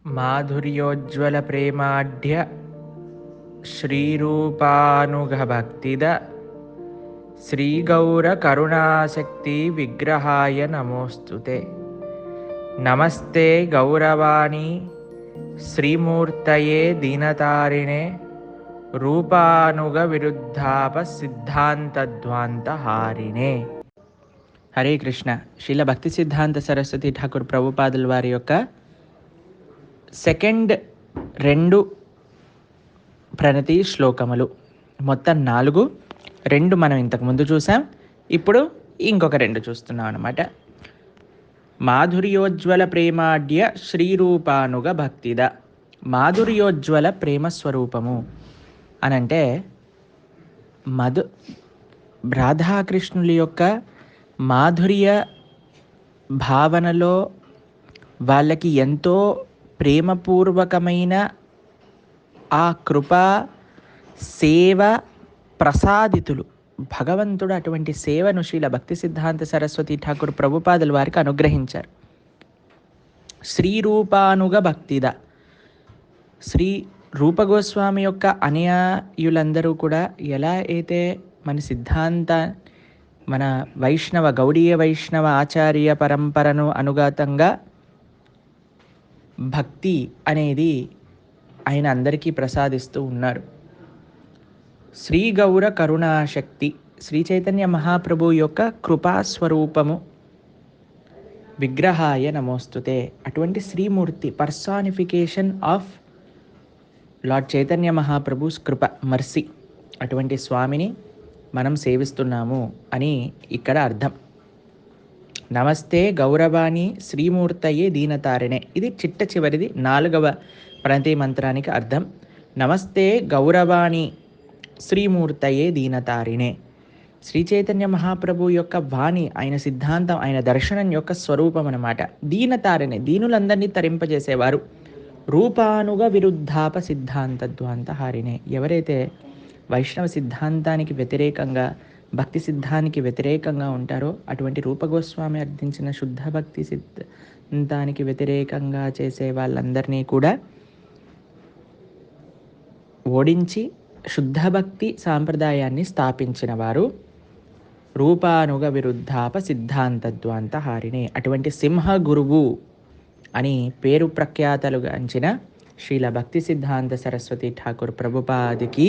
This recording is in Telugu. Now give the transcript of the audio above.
మాధుర్యోజ్వల ప్రేమాఢ్య శ్రీరూపానుగభక్తిద శ్రీగౌర కరుణాశక్తి విగ్రహాయ నమోస్తుతే. నమస్తే గౌరవాణి శ్రీమూర్తయే దీనతారిణే రూపానుగ విరుద్ధాప సిద్ధాంతధ్వాంత హారిణే. హరే కృష్ణ. శ్రీల భక్తి సిద్ధాంత సరస్వతి ఠాకూర్ ప్రభుపాదుల వారి యొక్క సెకండ్ 2 ప్రణతి శ్లోకములు, మొత్తం 4. 2 మనం ఇంతకుముందు చూసాం, ఇప్పుడు ఇంకొక 2 చూస్తున్నాం అన్నమాట. మాధుర్యోజ్వల ప్రేమాఢ్య శ్రీరూపానుగ భక్తిద. మాధుర్యోజ్వల ప్రేమ స్వరూపము అనంటే రాధాకృష్ణుల యొక్క మాధుర్య భావనలో వాళ్ళకి ఎంతో ప్రేమపూర్వకమైన ఆ కృపా సేవ ప్రసాదితులు. భగవంతుడు అటువంటి సేవను శ్రీల భక్తి సిద్ధాంత సరస్వతి ఠాకూర్ ప్రభుపాదుల వారికి అనుగ్రహించారు. శ్రీరూపానుగ భక్తిద. శ్రీ రూపగోస్వామి యొక్క అనుయాయులందరూ కూడా ఎలా అయితే మన గౌడీయ వైష్ణవ ఆచార్య పరంపరను అనుగతంగా భక్తి అనేది ఆయన అందరికీ ప్రసాదిస్తూ ఉన్నారు. శ్రీ గౌర కరుణాశక్తి, శ్రీ చైతన్య మహాప్రభు యొక్క కృపాస్వరూపము విగ్రహాయ నమోస్తుతే. అటువంటి శ్రీమూర్తి, personification of Lord Chaitanya Mahaprabhu's కృప, మర్సీ, అటువంటి స్వామిని మనం సేవిస్తున్నాము అని ఇక్కడ అర్థం. నమస్తే గౌరవాణి శ్రీమూర్తయే దీనతారిణే. ఇది చివరిది 4వ ప్రణతి మంత్రానికి అర్థం. నమస్తే గౌరవాణి శ్రీమూర్తయే దీనతారిణే. శ్రీ చైతన్య మహాప్రభు యొక్క వాణి, ఆయన సిద్ధాంతం, ఆయన దర్శనం యొక్క స్వరూపం అన్నమాట. దీనతారిణే, దీనులందరినీ తరింపజేసేవారు. రూపానుగ విరుద్ధాప సిద్ధాంతధ్వాంత హారిణే. ఎవరైతే వైష్ణవ సిద్ధాంతానికి వ్యతిరేకంగా, భక్తి సిద్ధానికి వ్యతిరేకంగా ఉంటారో అటువంటి రూపగోస్వామి అర్థించిన శుద్ధ భక్తి సిద్ధాంతానికి వ్యతిరేకంగా చేసే వాళ్ళందరినీ కూడా ఓడించి శుద్ధ భక్తి సాంప్రదాయాన్ని స్థాపించిన వారు రూపానుగ విరుద్ధాప సిద్ధాంతధ్వాంత హారిణే. అటువంటి సింహ గురువు అని పేరు ప్రఖ్యాతలుగాంచిన శ్రీల భక్తి సిద్ధాంత సరస్వతి ఠాకూర్ ప్రభుపాదికి